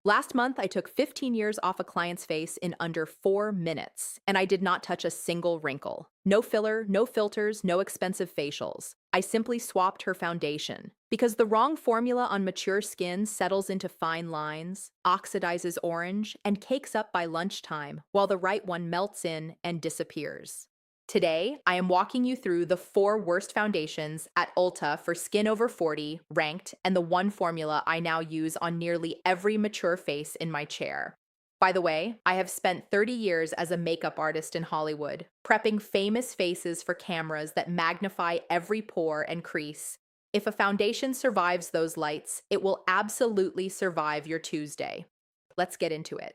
Last month, I took 15 years off a client's face in under 4 minutes, and I did not touch a single wrinkle. No filler, no filters, no expensive facials. I simply swapped her foundation. Because the wrong formula on mature skin settles into fine lines, oxidizes orange, and cakes up by lunchtime, while the right one melts in and disappears. Today, I am walking you through the 4 worst foundations at Ulta for skin over 40, ranked, and the one formula I now use on nearly every mature face in my chair. By the way, I have spent 30 years as a makeup artist in Hollywood, prepping famous faces for cameras that magnify every pore and crease. If a foundation survives those lights, it will absolutely survive your Tuesday. Let's get into it.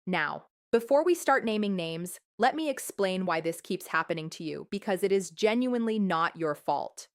Now, before we start naming names, let me explain why this keeps happening to you, because it is genuinely not your fault.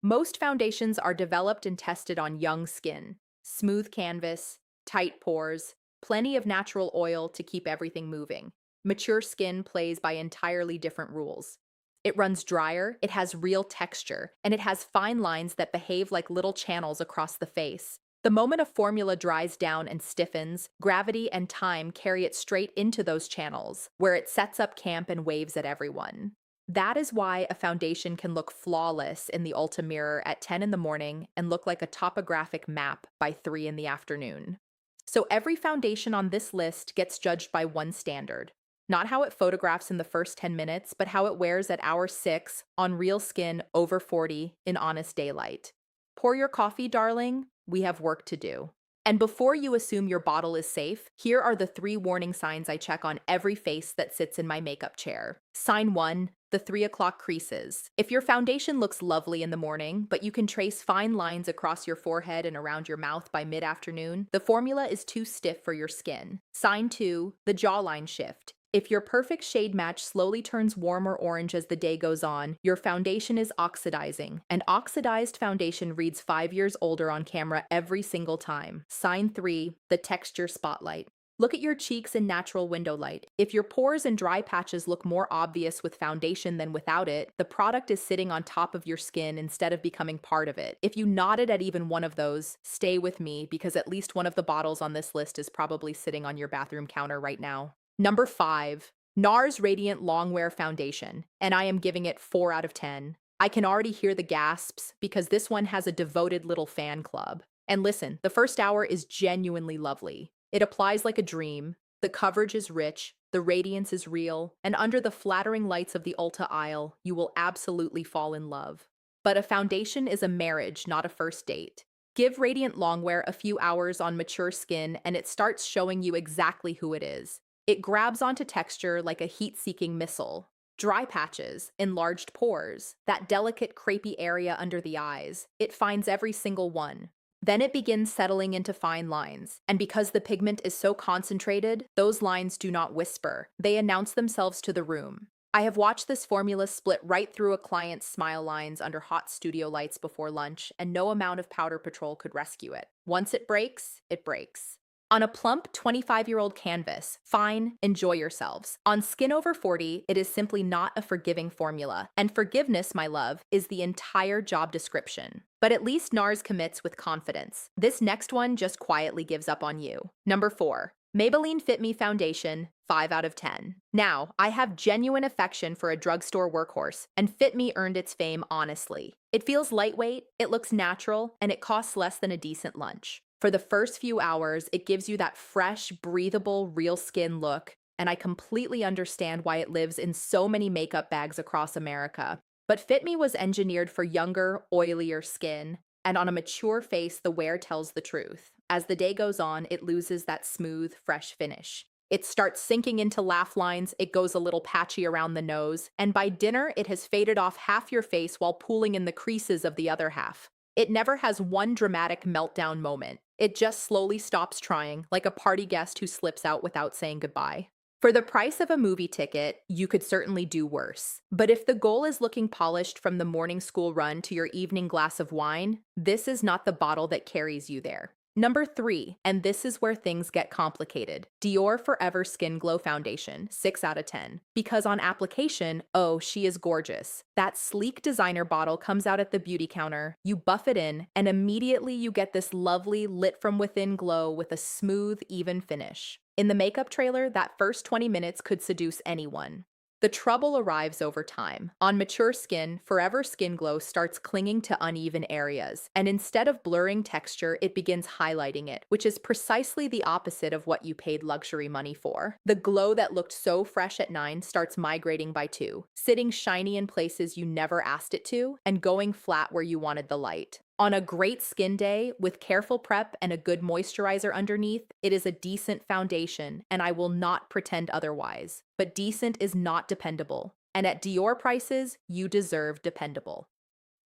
Most foundations are developed and tested on young skin, smooth canvas, tight pores, plenty of natural oil to keep everything moving. Mature skin plays by entirely different rules. It runs drier, it has real texture, and it has fine lines that behave like little channels across the face. The moment a formula dries down and stiffens, gravity and time carry it straight into those channels, where it sets up camp and waves at everyone. That is why a foundation can look flawless in the Ulta mirror at 10 in the morning and look like a topographic map by 3 in the afternoon. So every foundation on this list gets judged by one standard. Not how it photographs in the first 10 minutes, but how it wears at hour 6 on real skin over 40 in honest daylight. Pour your coffee, darling. We have work to do. And before you assume your bottle is safe, here are the 3 warning signs I check on every face that sits in my makeup chair. Sign 1, the 3 o'clock creases. If your foundation looks lovely in the morning, but you can trace fine lines across your forehead and around your mouth by mid-afternoon, the formula is too stiff for your skin. Sign 2, the jawline shift. If your perfect shade match slowly turns warmer orange as the day goes on, your foundation is oxidizing. An oxidized foundation reads 5 years older on camera every single time. Sign 3, the texture spotlight. Look at your cheeks in natural window light. If your pores and dry patches look more obvious with foundation than without it, the product is sitting on top of your skin instead of becoming part of it. If you nodded at even one of those, stay with me, because at least one of the bottles on this list is probably sitting on your bathroom counter right now. Number 5, NARS Radiant Longwear Foundation, and I am giving it 4 out of 10. I can already hear the gasps because this one has a devoted little fan club. And listen, the first hour is genuinely lovely. It applies like a dream, the coverage is rich, the radiance is real, and under the flattering lights of the Ulta aisle, you will absolutely fall in love. But a foundation is a marriage, not a first date. Give Radiant Longwear a few hours on mature skin and it starts showing you exactly who it is. It grabs onto texture like a heat-seeking missile. Dry patches, enlarged pores, that delicate crepey area under the eyes, it finds every single one. Then it begins settling into fine lines, and because the pigment is so concentrated, those lines do not whisper. They announce themselves to the room. I have watched this formula split right through a client's smile lines under hot studio lights before lunch, and no amount of powder patrol could rescue it. Once it breaks, it breaks. On a plump 25-year-old canvas, fine, enjoy yourselves. On skin over 40, it is simply not a forgiving formula. And forgiveness, my love, is the entire job description. But at least NARS commits with confidence. This next one just quietly gives up on you. Number 4, Maybelline Fit Me Foundation, 5 out of 10. Now, I have genuine affection for a drugstore workhorse, and Fit Me earned its fame honestly. It feels lightweight, it looks natural, and it costs less than a decent lunch. For the first few hours, it gives you that fresh, breathable, real skin look, and I completely understand why it lives in so many makeup bags across America. But Fit Me was engineered for younger, oilier skin, and on a mature face, the wear tells the truth. As the day goes on, it loses that smooth, fresh finish. It starts sinking into laugh lines, it goes a little patchy around the nose, and by dinner, it has faded off half your face while pooling in the creases of the other half. It never has one dramatic meltdown moment. It just slowly stops trying, like a party guest who slips out without saying goodbye. For the price of a movie ticket, you could certainly do worse. But if the goal is looking polished from the morning school run to your evening glass of wine, this is not the bottle that carries you there. Number 3, and this is where things get complicated. Dior Forever Skin Glow Foundation, 6 out of 10. Because on application, oh, she is gorgeous. That sleek designer bottle comes out at the beauty counter, you buff it in, and immediately you get this lovely lit from within glow with a smooth, even finish. In the makeup trailer, that first 20 minutes could seduce anyone. The trouble arrives over time. On mature skin, Forever Skin Glow starts clinging to uneven areas, and instead of blurring texture, it begins highlighting it, which is precisely the opposite of what you paid luxury money for. The glow that looked so fresh at 9 starts migrating by 2, sitting shiny in places you never asked it to, and going flat where you wanted the light. On a great skin day, with careful prep and a good moisturizer underneath, it is a decent foundation, and I will not pretend otherwise. But decent is not dependable, and at Dior prices, you deserve dependable.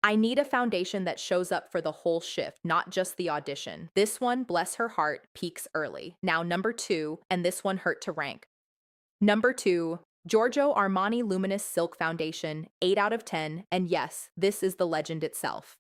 I need a foundation that shows up for the whole shift, not just the audition. This one, bless her heart, peaks early. Now number 2, and this one hurt to rank. Number 2, Giorgio Armani Luminous Silk Foundation, 8 out of 10, and yes, this is the legend itself.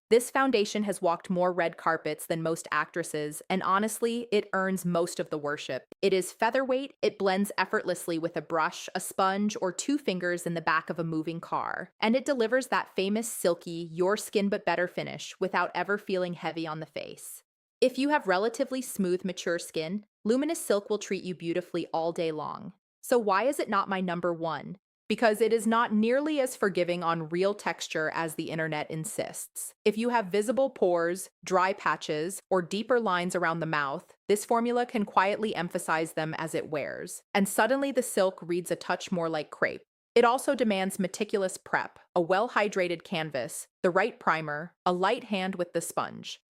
This foundation has walked more red carpets than most actresses, and honestly, it earns most of the worship. It is featherweight, it blends effortlessly with a brush, a sponge, or 2 fingers in the back of a moving car, and it delivers that famous silky, your skin but better finish without ever feeling heavy on the face. If you have relatively smooth, mature skin, Luminous Silk will treat you beautifully all day long. So why is it not my number 1? Because it is not nearly as forgiving on real texture as the internet insists. If you have visible pores, dry patches, or deeper lines around the mouth, this formula can quietly emphasize them as it wears, and suddenly the silk reads a touch more like crepe. It also demands meticulous prep, a well-hydrated canvas, the right primer, a light hand with the sponge.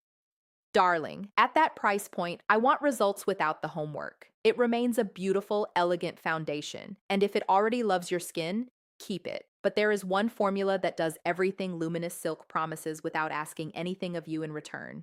Darling, at that price point, I want results without the homework. It remains a beautiful, elegant foundation, and if it already loves your skin, keep it. But there is one formula that does everything Luminous Silk promises without asking anything of you in return.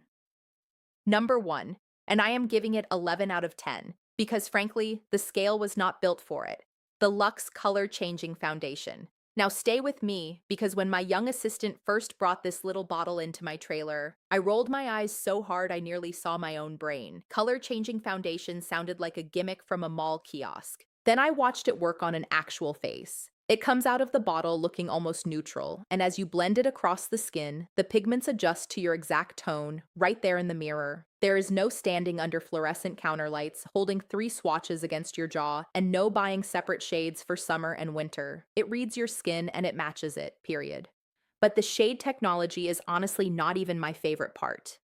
Number 1, and I am giving it 11 out of 10, because frankly, the scale was not built for it. The Luxe Color Changing Foundation. Now stay with me, because when my young assistant first brought this little bottle into my trailer, I rolled my eyes so hard I nearly saw my own brain. Color-changing foundation sounded like a gimmick from a mall kiosk. Then I watched it work on an actual face. It comes out of the bottle looking almost neutral, and as you blend it across the skin, the pigments adjust to your exact tone, right there in the mirror. There is no standing under fluorescent counterlights, holding 3 swatches against your jaw, and no buying separate shades for summer and winter. It reads your skin and it matches it, period. But the shade technology is honestly not even my favorite part.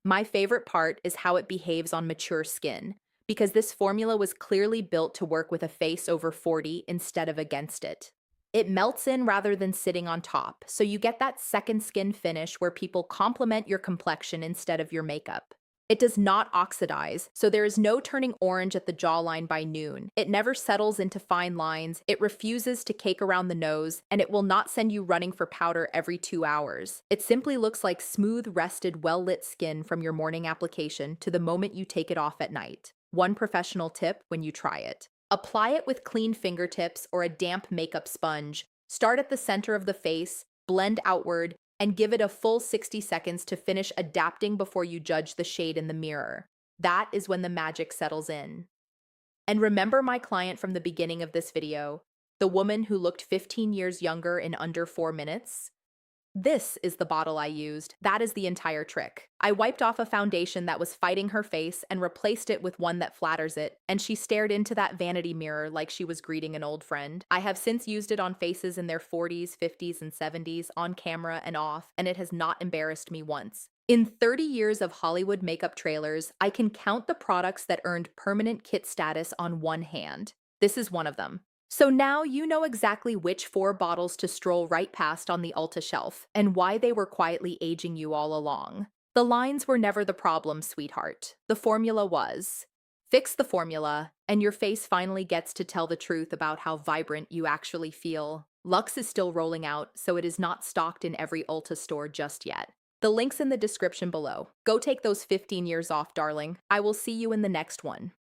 My favorite part is how it behaves on mature skin, because this formula was clearly built to work with a face over 40 instead of against it. It melts in rather than sitting on top, so you get that second skin finish where people compliment your complexion instead of your makeup. It does not oxidize, so there is no turning orange at the jawline by noon. It never settles into fine lines, it refuses to cake around the nose, and it will not send you running for powder every 2 hours. It simply looks like smooth, rested, well-lit skin from your morning application to the moment you take it off at night. One professional tip when you try it. Apply it with clean fingertips or a damp makeup sponge. Start at the center of the face, blend outward, and give it a full 60 seconds to finish adapting before you judge the shade in the mirror. That is when the magic settles in. And remember my client from the beginning of this video, the woman who looked 15 years younger in under 4 minutes? This is the bottle I used. That is the entire trick. I wiped off a foundation that was fighting her face and replaced it with one that flatters it, and she stared into that vanity mirror like she was greeting an old friend. I have since used it on faces in their 40s, 50s, and 70s, on camera and off, and it has not embarrassed me once. In 30 years of Hollywood makeup trailers, I can count the products that earned permanent kit status on one hand. This is one of them. So now you know exactly which 4 bottles to stroll right past on the Ulta shelf, and why they were quietly aging you all along. The lines were never the problem, sweetheart. The formula was. Fix the formula, and your face finally gets to tell the truth about how vibrant you actually feel. Luxe is still rolling out, so it is not stocked in every Ulta store just yet. The link's in the description below. Go take those 15 years off, darling. I will see you in the next one.